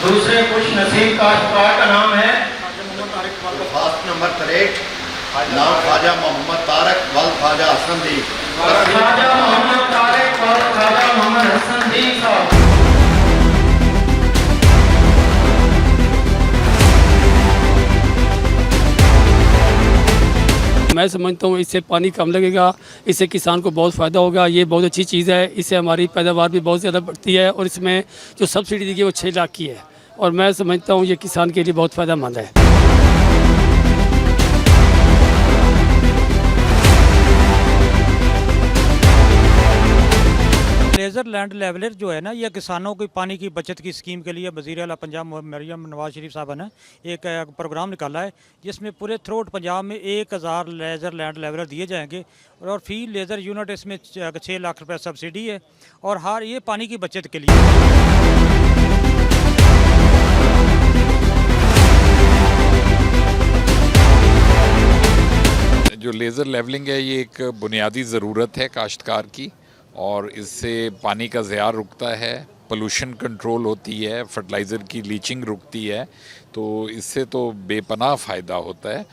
दूसरे खुश नसीब काश्तकार का नाम है दरख्वास्त नंबर 63, नाम ख्वाजा मोहम्मद तारक वल ख्वाजा हसन दी। ख्वाजा मोहम्मद तारिक और ख्वाजा मोहम्मद हसन दी साहब। मैं समझता हूँ इससे पानी कम लगेगा, इससे किसान को बहुत फ़ायदा होगा। ये बहुत अच्छी चीज़ है, इससे हमारी पैदावार भी बहुत ज़्यादा बढ़ती है और इसमें जो सब्सिडी दी गई वो 6 लाख की है और मैं समझता हूँ ये किसान के लिए बहुत फ़ायदेमंद है। लेज़र लैंड लेवलर जो है ना, ये किसानों की पानी की बचत की स्कीम के लिए वज़ीर आला पंजाब मरियम नवाज शरीफ साहब ने एक प्रोग्राम निकाला है, जिसमें पूरे थ्रोट पंजाब में 1000 लेज़र लैंड लेवलर दिए जाएंगे और फी लेज़र यूनिट इसमें 6 लाख रुपये सब्सिडी है और हर ये पानी की बचत के लिए। जो लेज़र लेवलिंग है ये एक बुनियादी ज़रूरत है काश्तकार की और इससे पानी का ज़िया रुकता है, पोल्यूशन कंट्रोल होती है, फर्टिलाइज़र की लीचिंग रुकती है, तो इससे तो बेपनाह फ़ायदा होता है।